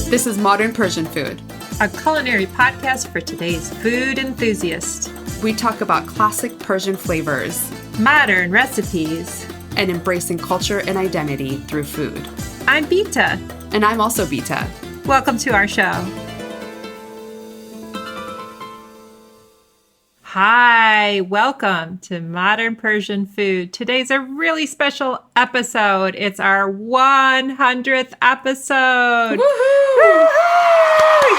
This is Modern Persian Food, a culinary podcast for today's food enthusiast. We talk about classic Persian flavors, modern recipes, and embracing culture and identity through food. I'm Bita. And I'm also Bita. Welcome to our show. Hi, welcome to Modern Persian Food. Today's a really special episode. It's our 100th episode. Woohoo! Woohoo!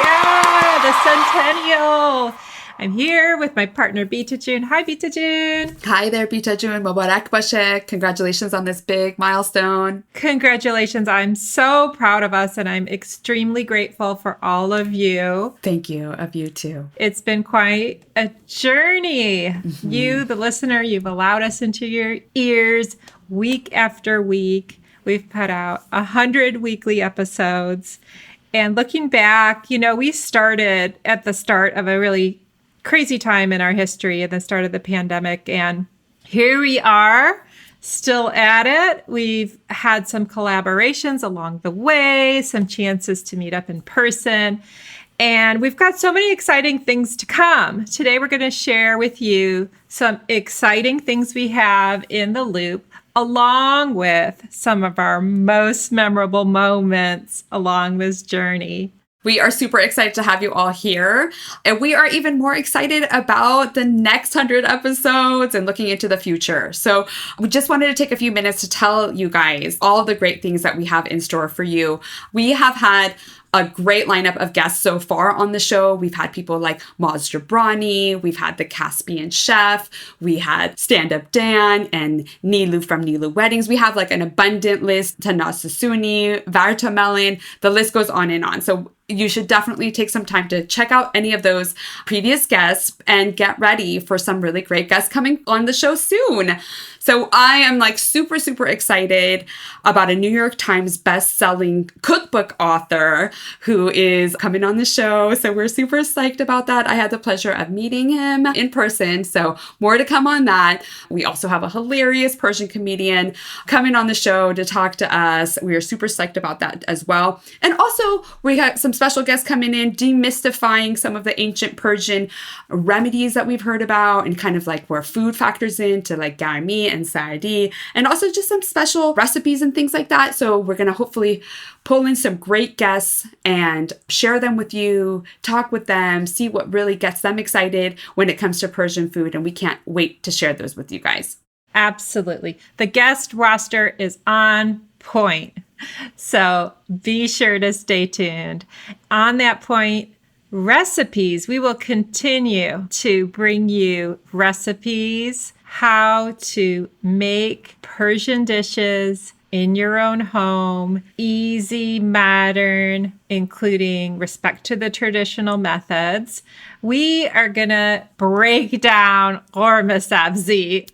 Yeah, the centennial. I'm here with my partner, Bita June. Hi, Bita June. Hi there, Bita June. Mubarak bashe. Congratulations on this big milestone. Congratulations. I'm so proud of us, and I'm extremely grateful for all of you. Thank you. Of you, too. It's been quite a journey. Mm-hmm. You, the listener, you've allowed us into your ears week after week. We've put out 100 weekly episodes. And looking back, we started at the start of a really crazy time in our history at the start of the pandemic. And here we are, still at it. We've had some collaborations along the way, some chances to meet up in person. And we've got so many exciting things to come. Today, we're going to share with you some exciting things we have in the loop, along with some of our most memorable moments along this journey. We are super excited to have you all here. And we are even more excited about the next 100 episodes and looking into the future. So we just wanted to take a few minutes to tell you guys all the great things that we have in store for you. We have had a great lineup of guests so far on the show. We've had people like Maz Jabrani, we've had the Caspian Chef, we had Stand Up Dan and Nilu from Nilu Weddings. We have like an abundant list, Tanaz Sassouni, Varta Melon, the list goes on and on. So you should definitely take some time to check out any of those previous guests and get ready for some really great guests coming on the show soon. So I am super, super excited about a New York Times best-selling cookbook author who is coming on the show. So we're super psyched about that. I had the pleasure of meeting him in person. So more to come on that. We also have a hilarious Persian comedian coming on the show to talk to us. We are super psyched about that as well. And also we have some special guests coming in, demystifying some of the ancient Persian remedies that we've heard about and kind of where food factors into garmi and saadi, and also just some special recipes and things like that. So we're going to hopefully pull in some great guests and share them with you, talk with them, see what really gets them excited when it comes to Persian food. And we can't wait to share those with you guys. Absolutely. The guest roster is on point. So be sure to stay tuned. On that point, recipes. We will continue to bring you recipes, how to make Persian dishes in your own home, easy, modern, including respect to the traditional methods. We are going to break down ghormeh sabzi.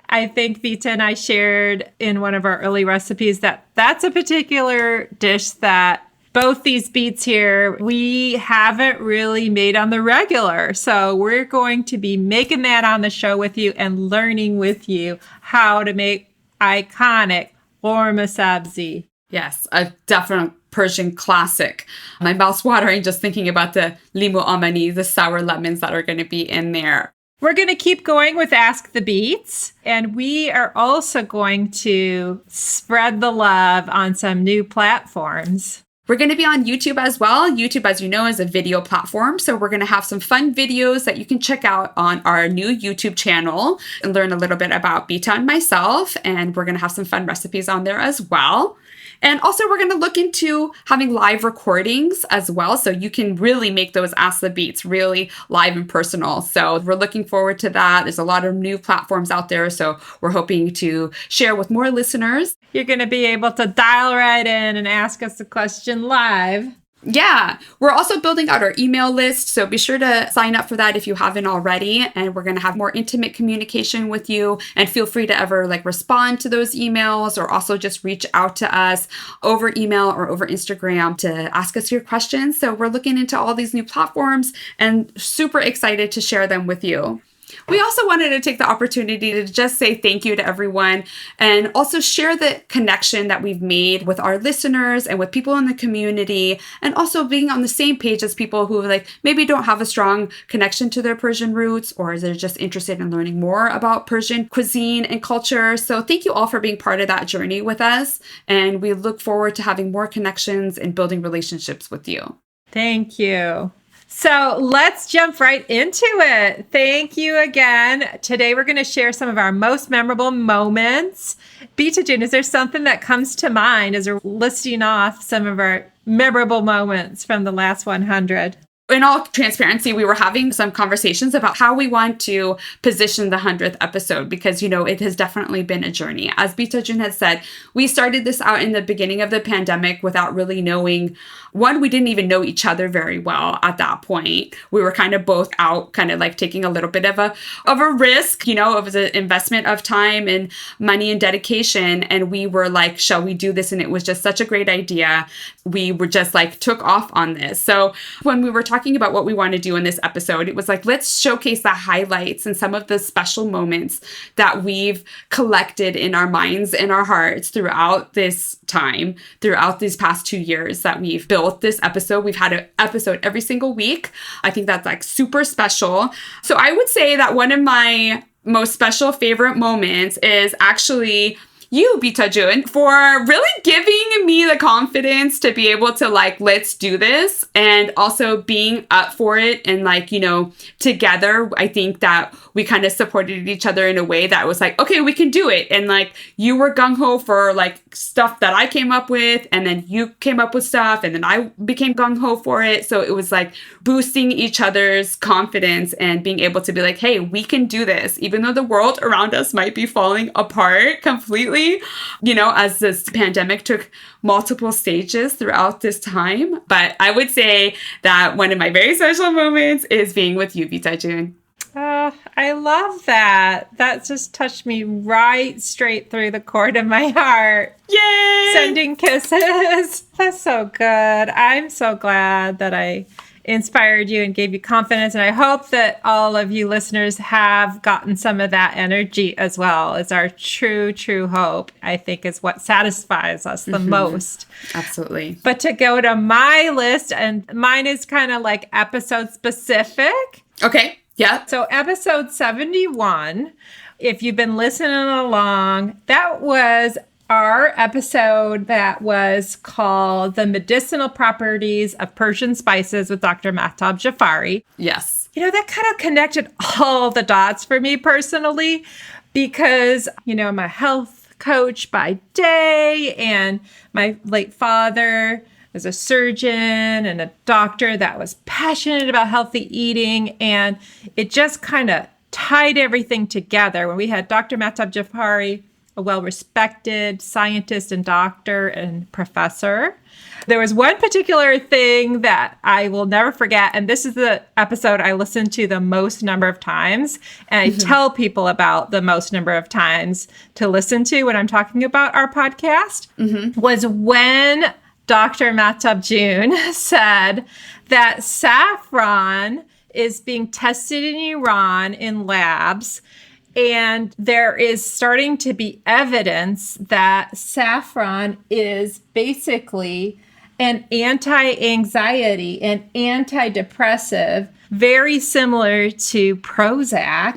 I think Vita and I shared in one of our early recipes that that's a particular dish that both these beats here, we haven't really made on the regular. So we're going to be making that on the show with you and learning with you how to make iconic ghormeh sabzi. Yes, a definite Persian classic. My mouth's watering just thinking about the limu amani, the sour lemons that are going to be in there. We're going to keep going with Ask the Beats, and we are also going to spread the love on some new platforms. We're going to be on YouTube as well. YouTube, as you know, is a video platform. So we're going to have some fun videos that you can check out on our new YouTube channel and learn a little bit about Bita and myself. And we're going to have some fun recipes on there as well. And also we're going to look into having live recordings as well. So you can really make those Ask the Beats really live and personal. So we're looking forward to that. There's a lot of new platforms out there. So we're hoping to share with more listeners. You're going to be able to dial right in and ask us a question live. Yeah, we're also building out our email list, so be sure to sign up for that if you haven't already, and we're going to have more intimate communication with you, and feel free to ever respond to those emails or also just reach out to us over email or over Instagram to ask us your questions. So we're looking into all these new platforms and super excited to share them with you. We also wanted to take the opportunity to just say thank you to everyone and also share the connection that we've made with our listeners and with people in the community, and also being on the same page as people who like maybe don't have a strong connection to their Persian roots, or they're just interested in learning more about Persian cuisine and culture. So thank you all for being part of that journey with us. And we look forward to having more connections and building relationships with you. Thank you. So let's jump right into it. Thank you again. Today we're going to share some of our most memorable moments. Beata June, is there something that comes to mind as we're listing off some of our memorable moments from the last 100? In all transparency, we were having some conversations about how we want to position the 100th episode because, you know, it has definitely been a journey. As Beata June had said, we started this out in the beginning of the pandemic without really knowing. One, we didn't even know each other very well at that point. We were kind of both out, kind of like taking a little bit of a risk, you know, it was an investment of time and money and dedication. And we were like, shall we do this? And it was just such a great idea. We were just like took off on this. So when we were talking about what we want to do in this episode, it was like, let's showcase the highlights and some of the special moments that we've collected in our minds and our hearts throughout this time, throughout these past 2 years that we've built this episode. We've had an episode every single week. I think that's like super special. So I would say that one of my most special favorite moments is actually you, Beata June, for really giving me the confidence to be able to like, let's do this, and also being up for it. And like, you know, together, I think that we kind of supported each other in a way that was like, okay, we can do it. And like, you were gung-ho for like stuff that I came up with, and then you came up with stuff, and then I became gung-ho for it. So it was like boosting each other's confidence and being able to be like, hey, we can do this, even though the world around us might be falling apart completely, you know, as this pandemic took multiple stages throughout this time. But I would say that one of my very special moments is being with you, Beata June. I love that. That just touched me right straight through the core of my heart. Yay! Sending kisses. That's so good. I'm so glad that I inspired you and gave you confidence. And I hope that all of you listeners have gotten some of that energy as well. It's our true hope, I think, is what satisfies us the most. Absolutely. But to go to my list, and mine is kind of like episode specific. Okay. Yeah. So episode 71, if you've been listening along, that was our episode that was called The Medicinal Properties of Persian Spices with Dr. Mahtab Jafari. Yes. You know, that kind of connected all the dots for me personally because, you know, I'm a health coach by day, and my late father was a surgeon and a doctor that was passionate about healthy eating. And it just kind of tied everything together when we had Dr. Mahtab Jafari, a well-respected scientist and doctor and professor. There was one particular thing that I will never forget, and this is the episode I listened to the most number of times, and I tell people about the most number of times to listen to when I'm talking about our podcast, was when Dr. Mahtab June said that saffron is being tested in Iran in labs, and there is starting to be evidence that saffron is basically an anti-anxiety and antidepressive, very similar to Prozac,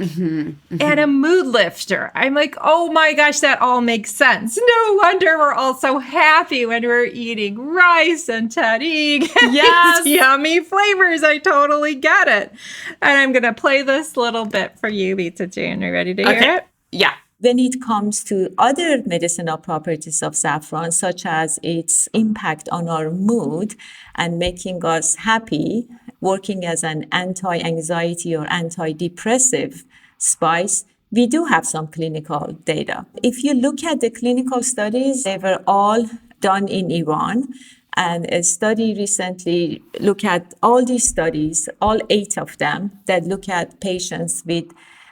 and a mood lifter. I'm like, oh my gosh, that all makes sense. No wonder we're all so happy when we're eating rice and tahdig. Yes. Yummy flavors. I totally get it. And I'm going to play this little bit for you, Beata June. Are you ready to hear it? Yeah. When it comes to other medicinal properties of saffron, such as its impact on our mood and making us happy, working as an anti-anxiety or antidepressive spice, we do have some clinical data. If you look at the clinical studies, they were all done in Iran. And a study recently looked at all these studies, all 8 of them, that look at patients with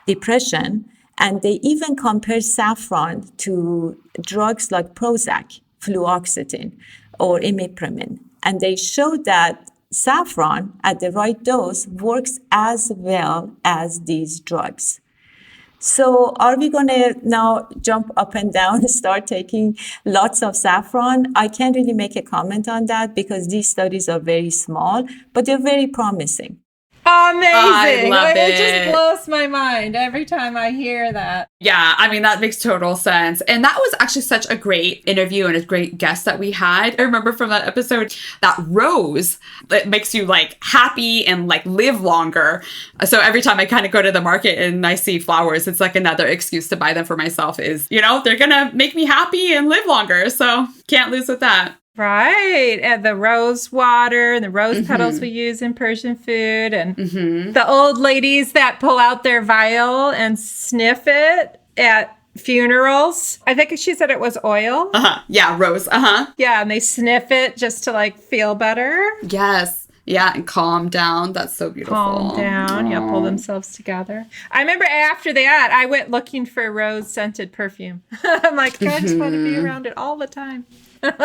depression. And they even compare saffron to drugs like Prozac, fluoxetine, or imipramine. And they showed that saffron at the right dose works as well as these drugs. So are we going to now jump up and down and start taking lots of saffron? I can't really make a comment on that because these studies are very small, but they're very promising. Amazing. I love It just it. blows my mind every time I hear that. Yeah, I mean, that makes total sense. And that was actually such a great interview and a great guest that we had. I remember from that episode, that rose that makes you like happy and like live longer. So every time I kind of go to the market and I see flowers, it's like another excuse to buy them for myself is, you know, they're going to make me happy and live longer. So can't lose with that. Right. And the rose water and the rose petals we use in Persian food. And the old ladies that pull out their vial and sniff it at funerals. I think she said it was oil. Yeah, rose. Yeah. And they sniff it just to like feel better. Yes. Yeah, and calm down. That's so beautiful. Calm down. Yeah, pull themselves together. I remember after that, I went looking for rose-scented perfume. I'm like, I just want to be around it all the time.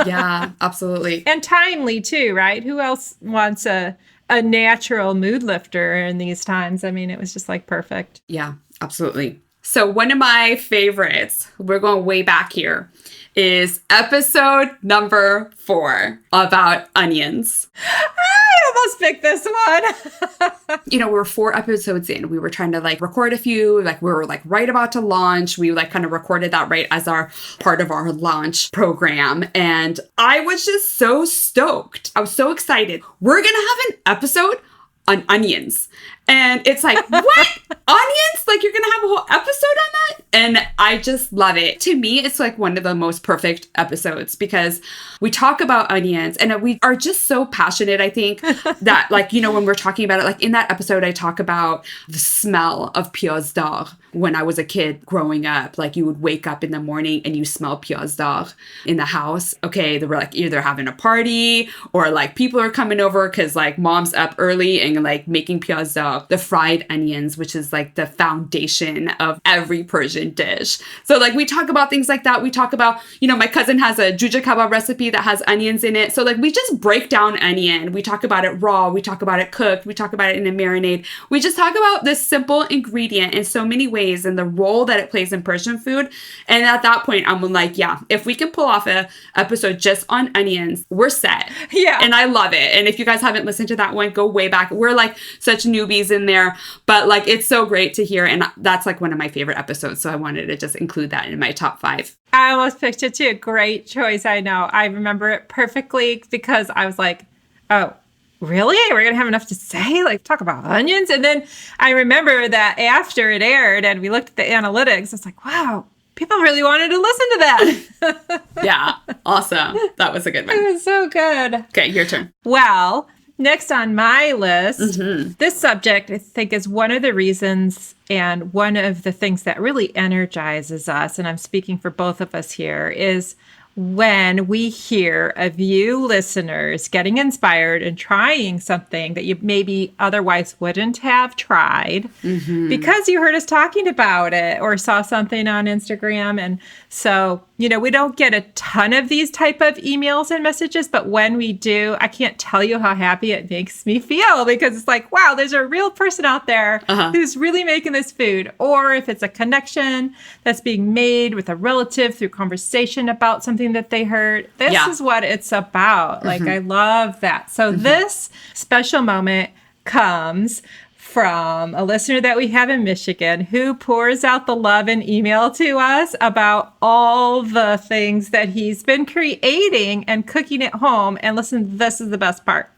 Yeah, absolutely. And timely, too, right? Who else wants a natural mood lifter in these times? I mean, it was just like perfect. Yeah, absolutely. So one of my favorites, we're going way back here, is episode number 4 about onions. I almost picked this one. You know, we were 4 episodes in. We were trying to like record a few, like we were like right about to launch. We like kind of recorded that right as our part of our launch program. And I was just so stoked. I was so excited. We're going to have an episode on onions. And it's like, what? Onions? Like you're going to have a whole episode on that? And I just love it. To me, it's like one of the most perfect episodes because we talk about onions and we are just so passionate, I think, that like, you know, when we're talking about it, like in that episode, I talk about the smell of pièce d'or. When I was a kid growing up, like you would wake up in the morning and you smell pièce d'or in the house. Okay, they were like either having a party or like people are coming over because like mom's up early and like making pièce d'or, the fried onions, which is like the foundation of every Persian dish. So like we talk about things like that. We talk about, you know, my cousin has a juja kebab recipe that has onions in it. So like we just break down onion. We talk about it raw. We talk about it cooked. We talk about it in a marinade. We just talk about this simple ingredient in so many ways and the role that it plays in Persian food. And at that point, I'm like, yeah, if we can pull off a episode just on onions, we're set. Yeah. And I love it. And if you guys haven't listened to that one, go way back. We're like such newbies in there, but like it's so great to hear. And that's like one of my favorite episodes. So I wanted to just include that in my top 5. I almost picked it too. Great choice. I know. I remember it perfectly because I was like, oh, really? We're going to have enough to say? Like, talk about onions? And then I remember that after it aired and we looked at the analytics, it's like, wow, people really wanted to listen to that. Yeah. Awesome. That was a good It one. was so good. Okay. Your turn. Well, next on my list, this subject, I think, is one of the reasons and one of the things that really energizes us, and I'm speaking for both of us here, is when we hear of you listeners getting inspired and trying something that you maybe otherwise wouldn't have tried because you heard us talking about it or saw something on Instagram. And so, you know, we don't get a ton of these type of emails and messages, but when we do, I can't tell you how happy it makes me feel because it's like, wow, there's a real person out there who's really making this food. Or if it's a connection that's being made with a relative through conversation about something that they heard, this is what it's about. Like, I love that. So this special moment comes from a listener that we have in Michigan who pours out the love and email to us about all the things that he's been creating and cooking at home. And listen, this is the best part.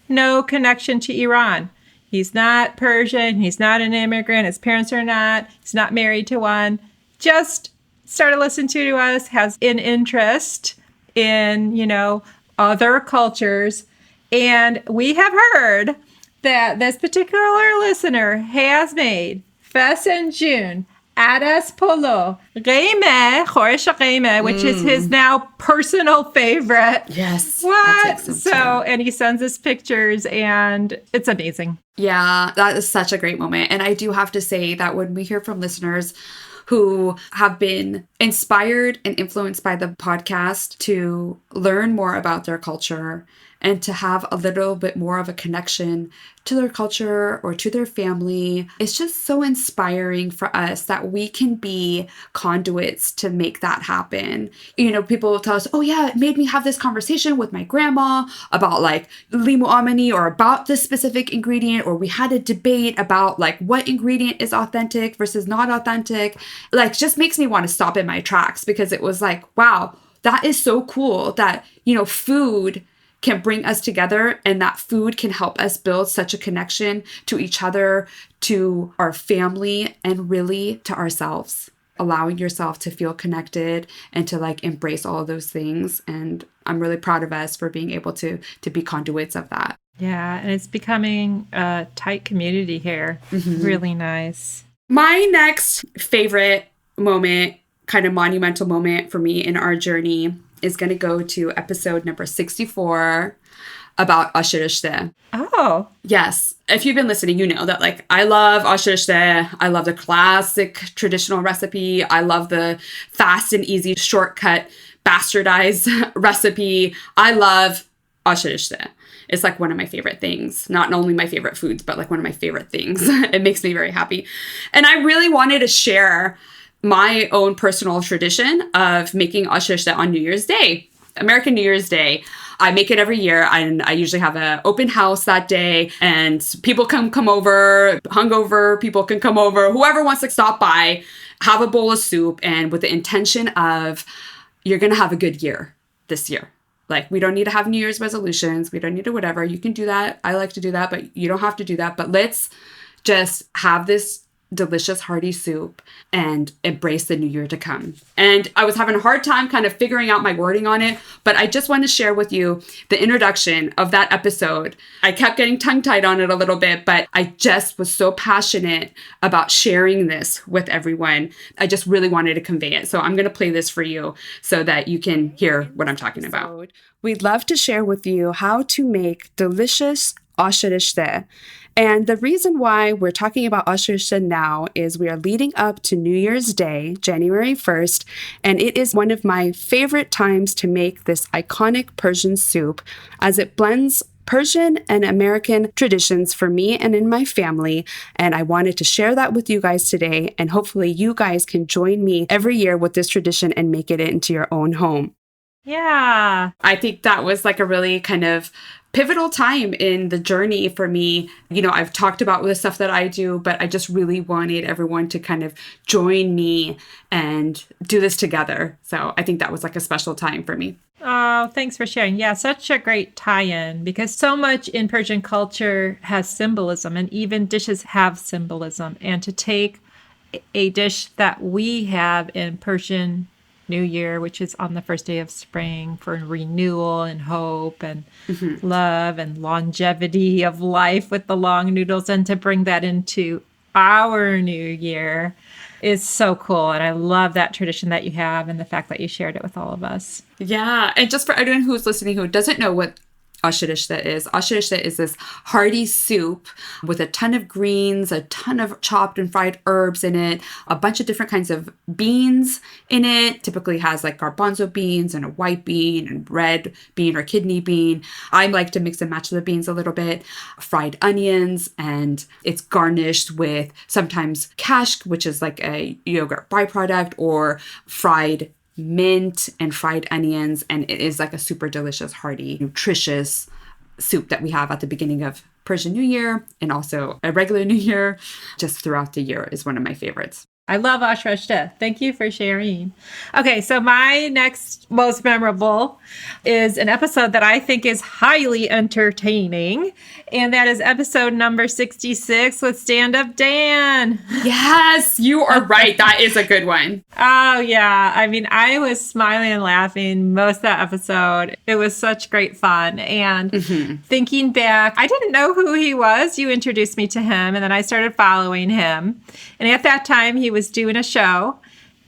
No connection to Iran. He's not Persian. He's not an immigrant. His parents are not. He's not married to one. Just started listening to us, has an interest in, you know, other cultures. And we have heard that this particular listener has made Fes and June, Adas Polo, Reime, Choresh Reime, which is his now personal favorite. Yes. What? So, and he sends us pictures and it's amazing. Yeah, that is such a great moment. And I do have to say that when we hear from listeners who have been inspired and influenced by the podcast to learn more about their culture and to have a little bit more of a connection to their culture or to their family. It's just so inspiring for us that we can be conduits to make that happen. You know, people will tell us, oh yeah, it made me have this conversation with my grandma about like limu amani or about this specific ingredient, or we had a debate about like what ingredient is authentic versus not authentic. Like, just makes me want to stop in my tracks, because it was like, wow, that is so cool that, you know, food can bring us together, and that food can help us build such a connection to each other, to our family, and really to ourselves. Allowing yourself to feel connected and to like embrace all of those things. And I'm really proud of us for being able to be conduits of that. Yeah, and it's becoming a tight community here. Really nice. My next favorite moment, kind of monumental moment for me in our journey, is going to go to episode number 64 about Aash Reshteh. Oh. Yes. If you've been listening, you know that like I love Aash Reshteh. I love the classic traditional recipe. I love the fast and easy shortcut bastardized recipe. I love Aash Reshteh. It's like one of my favorite things. Not only my favorite foods, but like one of my favorite things. It makes me very happy. And I really wanted to share my own personal tradition of making Aash Reshteh on New Year's Day, American New Year's Day. I make it every year, and I usually have an open house that day, and people can come over, hungover people can come over, whoever wants to stop by, have a bowl of soup, and with the intention of, you're going to have a good year this year. Like, we don't need to have New Year's resolutions. We don't need to whatever. You can do that. I like to do that, but you don't have to do that. But let's just have this delicious hearty soup and embrace the new year to come. And I was having a hard time kind of figuring out my wording on it, but I just want to share with you the introduction of that episode. I kept getting tongue-tied on it a little bit, but I just was so passionate about sharing this with everyone. I just really wanted to convey it. So I'm going to play this for you so that you can hear what I'm talking about. We'd love to share with you how to make delicious Aash Reshteh. And the reason why we're talking about Aash Reshteh now is we are leading up to New Year's Day, January 1st, and it is one of my favorite times to make this iconic Persian soup, as it blends Persian and American traditions for me and in my family. And I wanted to share that with you guys today, and hopefully you guys can join me every year with this tradition and make it into your own home. Yeah. I think that was like a really kind of pivotal time in the journey for me. You know, I've talked about the stuff that I do, but I just really wanted everyone to kind of join me and do this together. So I think that was like a special time for me. Oh, thanks for sharing. Yeah, such a great tie-in, because so much in Persian culture has symbolism, and even dishes have symbolism. And to take a dish that we have in Persian New Year, which is on the first day of spring, for renewal and hope and love and longevity of life with the long noodles, and to bring that into our new year is so cool. And I love that tradition that you have, and the fact that you shared it with all of us. Yeah. And just for everyone who's listening who doesn't know what Aash Reshteh is this hearty soup with a ton of greens, a ton of chopped and fried herbs in it, a bunch of different kinds of beans in it. Typically has like garbanzo beans and a white bean and red bean or kidney bean. I like to mix and match the beans a little bit. Fried onions, and it's garnished with sometimes kashk, which is like a yogurt byproduct, or fried mint and fried onions, and it is like a super delicious, hearty, nutritious soup that we have at the beginning of Persian New Year, and also a regular New Year. Just throughout the year is one of my favorites. I love Aash Reshteh. Thank you for sharing. Okay, so my next most memorable is an episode that I think is highly entertaining, and that is episode number 66 with Stand Up Dan. Yes, you are right. That is a good one. Oh, yeah. I mean, I was smiling and laughing most of that episode. It was such great fun. And thinking back, I didn't know who he was. You introduced me to him, and then I started following him. And at that time, he was doing a show,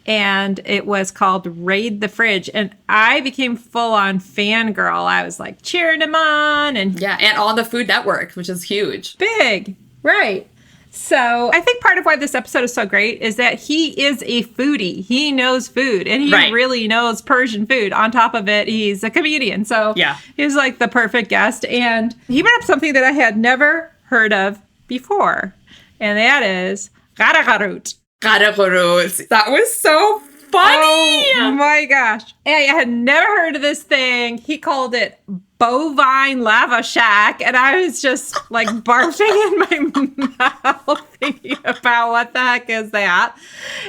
and it was called Raid the Fridge. And I became full-on fangirl. I was like cheering him on. And yeah, and on the Food Network, which is huge. Big. Right. So I think part of why this episode is so great is that he is a foodie. He knows food and he really knows Persian food. On top of it, he's a comedian. So he's like the perfect guest. And he brought up something that I had never heard of before. And that is garagharut. Garagharut. That was so funny. Oh my gosh. I had never heard of this thing. He called it bovine lava shack. And I was just like barfing in my mouth thinking about what the heck is that.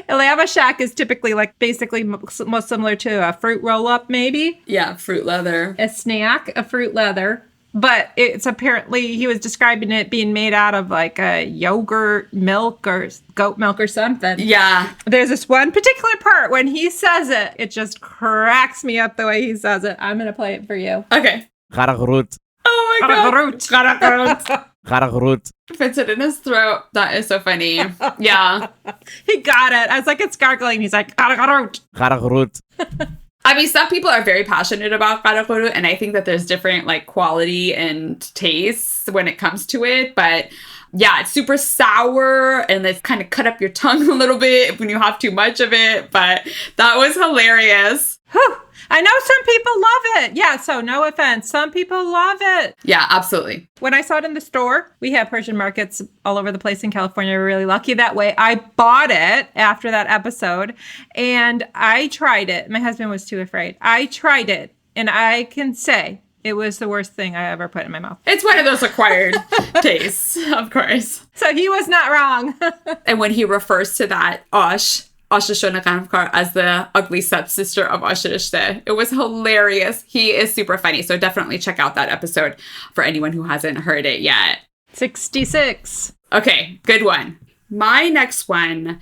A lava shack is typically like basically most similar to a fruit roll up maybe. Yeah, fruit leather. A snack, a fruit leather. But it's apparently, he was describing it being made out of like a yogurt milk or goat milk or something. Yeah. There's this one particular part when he says it, it just cracks me up the way he says it. I'm going to play it for you. Okay. Garagharut. Oh my God. Garagharut. Garagharut. Puts it in his throat. That is so funny. Yeah. He got it. I was like, it's gargling. He's like, garagharut. Garagharut. I mean, some people are very passionate about garagharut, and I think that there's different like quality and tastes when it comes to it. But yeah, it's super sour and it's kind of cut up your tongue a little bit when you have too much of it. But that was hilarious. Whew. I know some people love it. Yeah, so no offense. Some people love it. Yeah, absolutely. When I saw it in the store, we have Persian markets all over the place in California. We're really lucky that way. I bought it after that episode and I tried it. My husband was too afraid. I tried it and I can say it was the worst thing I ever put in my mouth. It's one of those acquired tastes, of course. So he was not wrong. And when he refers to that, Aash as the ugly stepsister of Reshteh, it was hilarious. He is super funny. So definitely check out that episode for anyone who hasn't heard it yet. 66. Okay, good one. My next one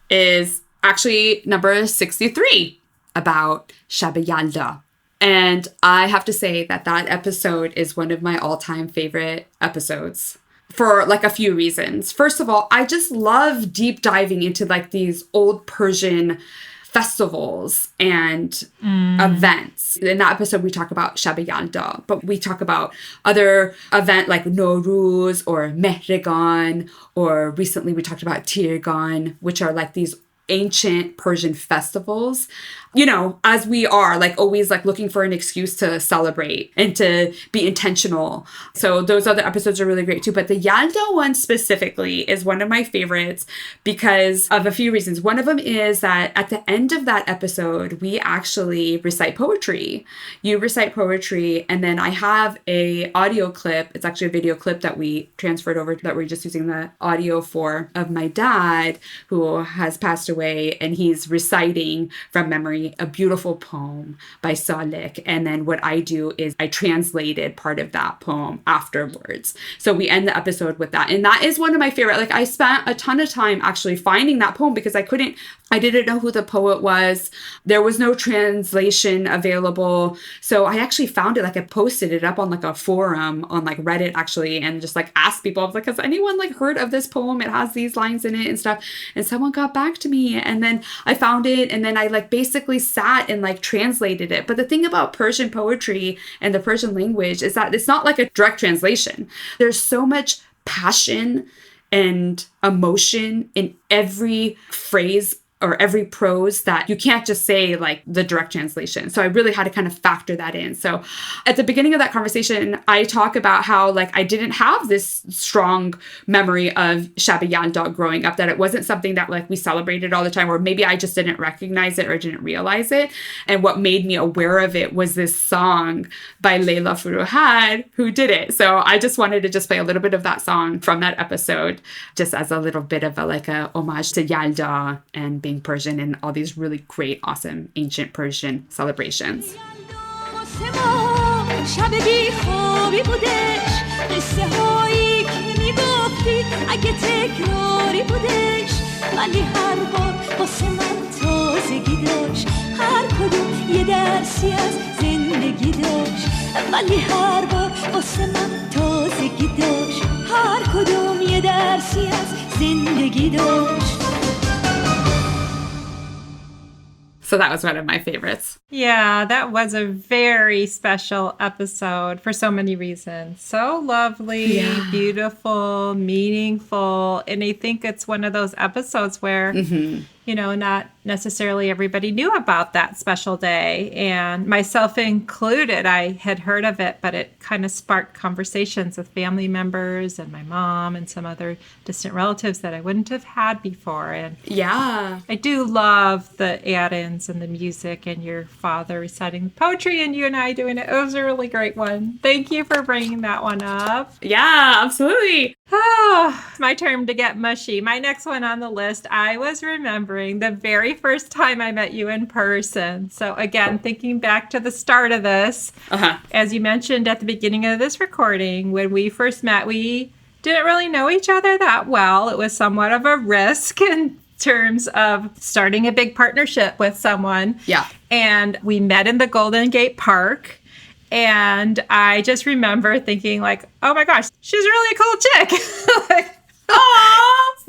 is actually number 63 about Shab Yalda. And I have to say that that episode is one of my all-time favorite episodes. For like a few reasons. First of all, I just love deep diving into like these old Persian festivals and events. In that episode, we talk about Shab Yalda, but we talk about other events like Nowruz or Mehregan, or recently we talked about Tirgan, which are like these ancient Persian festivals. You know, as we are like always like looking for an excuse to celebrate and to be intentional. So those other episodes are really great too. But the Yalda one specifically is one of my favorites because of a few reasons. One of them is that at the end of that episode, we actually recite poetry. You recite poetry, and then I have a audio clip. It's actually a video clip that we transferred over that we're just using the audio for, of my dad who has passed away, and he's reciting from memory a beautiful poem by Salek. And then what I do is I translated part of that poem afterwards. So we end the episode with that. And that is one of my favorite. Like I spent a ton of time actually finding that poem because I didn't know who the poet was. There was no translation available. So I actually found it, like I posted it up on like a forum on like Reddit actually, and just like asked people, I was like, has anyone like heard of this poem? It has these lines in it and stuff. And someone got back to me, and then I found it, and then I like basically sat and like translated it. But the thing about Persian poetry and the Persian language is that it's not like a direct translation. There's so much passion and emotion in every phrase or every prose that you can't just say like the direct translation. So I really had to kind of factor that in. So at the beginning of that conversation, I talk about how like I didn't have this strong memory of Shab Yalda growing up, that it wasn't something that like we celebrated all the time, or maybe I just didn't recognize it or didn't realize it. And what made me aware of it was this song by Layla Furuhad, who did it. So I just wanted to just play a little bit of that song from that episode, just as a little bit of a homage to Yalda and being Persian and all these really great, awesome, ancient Persian celebrations. So that was one of my favorites. Yeah, that was a very special episode for so many reasons. So lovely, beautiful, meaningful. And I think it's one of those episodes where, not necessarily everybody knew about that special day. And myself included, I had heard of it, but it kind of sparked conversations with family members and my mom and some other distant relatives that I wouldn't have had before. And yeah, I do love the add-ins and the music and your father reciting the poetry and you and I doing it. It was a really great one. Thank you for bringing that one up. Yeah, absolutely. Oh, my turn to get mushy. My next one on the list, I was remembering the very first time I met you in person. So again, thinking back to the start of this, as you mentioned at the beginning of this recording, when we first met, we didn't really know each other that well. It was somewhat of a risk in terms of starting a big partnership with someone. Yeah. And we met in the Golden Gate Park. And I just remember thinking like, oh my gosh, she's a really cool chick. Like,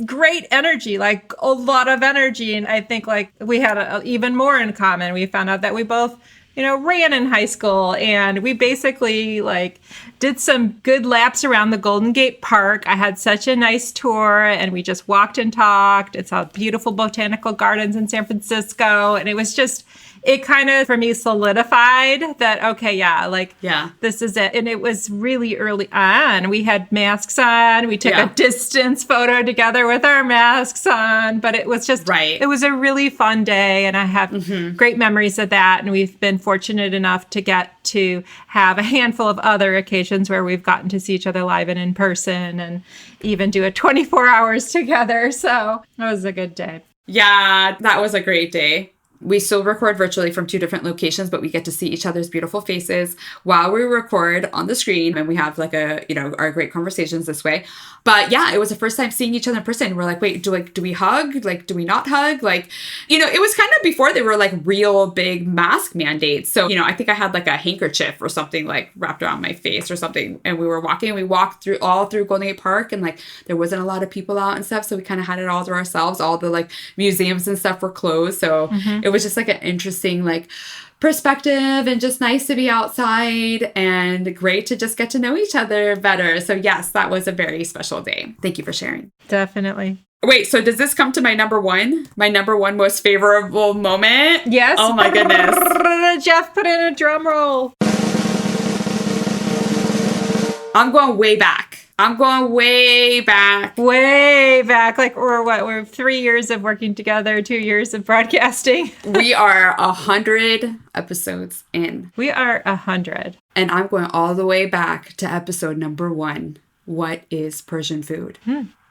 great energy, like a lot of energy. And I think like we had even more in common. We found out that we both, ran in high school and we basically like did some good laps around the Golden Gate Park. I had such a nice tour and we just walked and talked and saw beautiful botanical gardens in San Francisco. And it was just, it kind of, for me, solidified that, okay, this is it. And it was really early on. We had masks on. We took a distance photo together with our masks on. But it was just, it was a really fun day. And I have great memories of that. And we've been fortunate enough to get to have a handful of other occasions where we've gotten to see each other live and in person and even do it 24 hours together. So it was a good day. Yeah, that was a great day. We still record virtually from 2 different locations, but we get to see each other's beautiful faces while we record on the screen. And we have like our great conversations this way. But yeah, it was the first time seeing each other in person. We're like, wait, do we hug? Like, do we not hug? Like, it was kind of before they were like real big mask mandates. So, I think I had like a handkerchief or something like wrapped around my face or something. And we were walking, we walked through Golden Gate Park and like there wasn't a lot of people out and stuff. So we kind of had it all to ourselves. All the like museums and stuff were closed. So it was just like an interesting like perspective and just nice to be outside and great to just get to know each other better. So yes, that was a very special day. Thank you for sharing. Definitely. Wait, so does this come to my number one? My number one most favorable moment? Yes. Oh my goodness. Jeff, put in a drum roll. I'm going way back. Way back. Like, we're 3 years of working together, 2 years of broadcasting. We are 100 episodes in. We are 100. And I'm going all the way back to episode number 1. What is Persian food?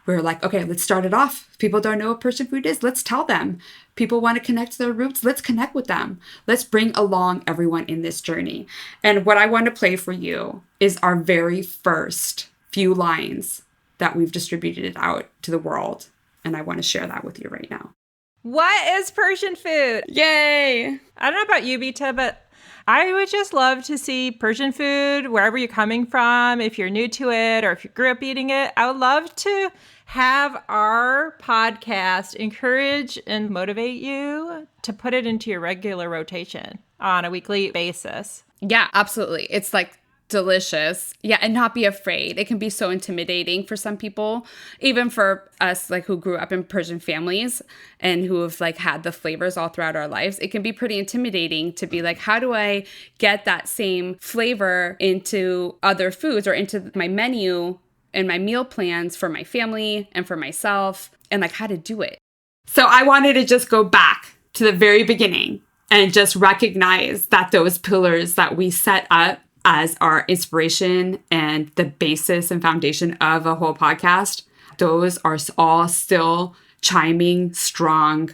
We're like, okay, let's start it off. People don't know what Persian food is. Let's tell them. People want to connect to their roots. Let's connect with them. Let's bring along everyone in this journey. And what I want to play for you is our very first few lines that we've distributed out to the world. And I want to share that with you right now. What is Persian food? Yay! I don't know about you, Bita, but I would just love to see Persian food wherever you're coming from. If you're new to it or if you grew up eating it, I would love to have our podcast encourage and motivate you to put it into your regular rotation on a weekly basis. Yeah, absolutely. It's like delicious. Yeah, and not be afraid. It can be so intimidating for some people, even for us like who grew up in Persian families and who have like had the flavors all throughout our lives. It can be pretty intimidating to be like, how do I get that same flavor into other foods or into my menu and my meal plans for my family and for myself, and like how to do it. So I wanted to just go back to the very beginning and just recognize that those pillars that we set up as our inspiration and the basis and foundation of a whole podcast, those are all still chiming strong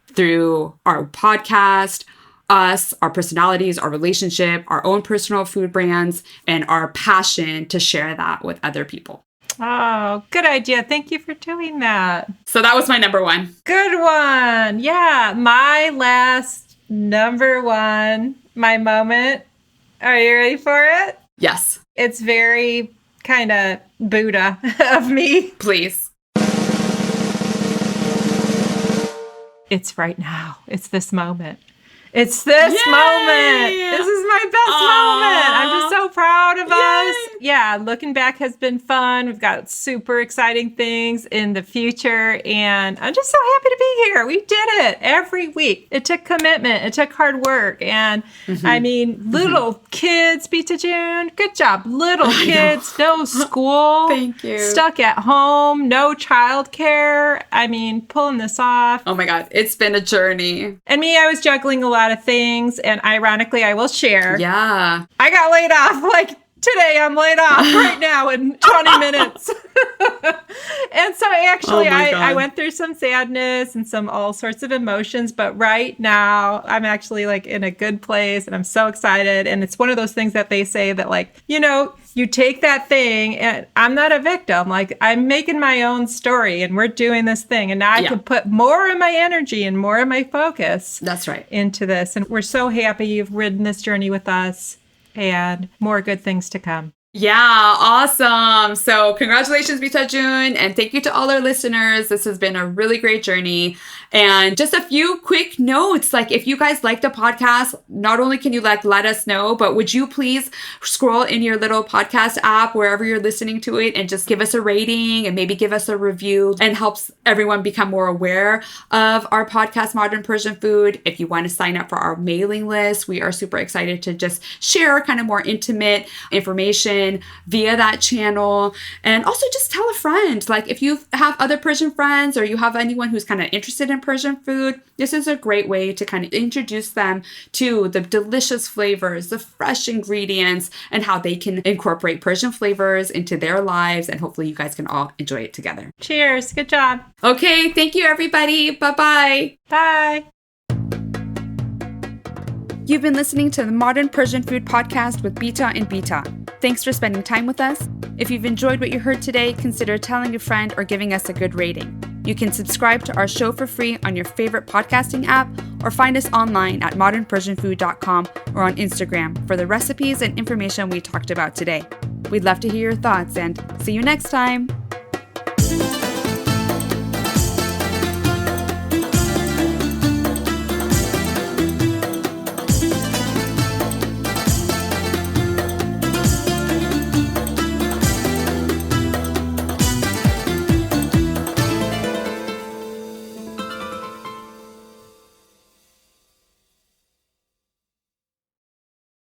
through our podcast, us, our personalities, our relationship, our own personal food brands, and our passion to share that with other people. Oh, good idea. Thank you for doing that. So that was my number one. Good one. Yeah, my last number one, my moment. Are you ready for it? Yes. It's very kind of Buddha of me. Please. It's right now. It's this moment. It's this Yay! moment. This is my best moment. I'm just so proud of us. Yeah, looking back has been fun. We've got super exciting things in the future, and I'm just so happy to be here. We did it every week. It took commitment. It took hard work. And I mean, little kids, Bita June, good job. Little kids, no school. Thank you. Stuck at home, no childcare. I mean, pulling this off. Oh my God, it's been a journey. And me, I was juggling a lot of things. And ironically, I will share. Yeah. I got laid off like today. I'm laid off right now in 20 minutes. And so actually, I went through some sadness and some all sorts of emotions. But right now, I'm actually like in a good place and I'm so excited. And it's one of those things that they say that like, you know, you take that thing and I'm not a victim. Like I'm making my own story and we're doing this thing. And now I can put more of my energy and more of my focus. That's right. Into this. And we're so happy you've ridden this journey with us and more good things to come. Yeah, awesome. So congratulations, Bita June, and thank you to all our listeners. This has been a really great journey. And just a few quick notes, like if you guys like the podcast, not only can you let us know, but would you please scroll in your little podcast app, wherever you're listening to it, and just give us a rating and maybe give us a review, and helps everyone become more aware of our podcast, Modern Persian Food. If you want to sign up for our mailing list, we are super excited to just share kind of more intimate information via that channel. And also just tell a friend, like if you have other Persian friends or you have anyone who's kind of interested in Persian food, this is a great way to kind of introduce them to the delicious flavors, the fresh ingredients, and how they can incorporate Persian flavors into their lives. And hopefully you guys can all enjoy it together. Cheers. Good job. Okay. Thank you, everybody. Bye-bye. Bye. You've been listening to the Modern Persian Food Podcast with Bita and Beata. Thanks for spending time with us. If you've enjoyed what you heard today, consider telling a friend or giving us a good rating. You can subscribe to our show for free on your favorite podcasting app or find us online at modernpersianfood.com or on Instagram for the recipes and information we talked about today. We'd love to hear your thoughts and see you next time.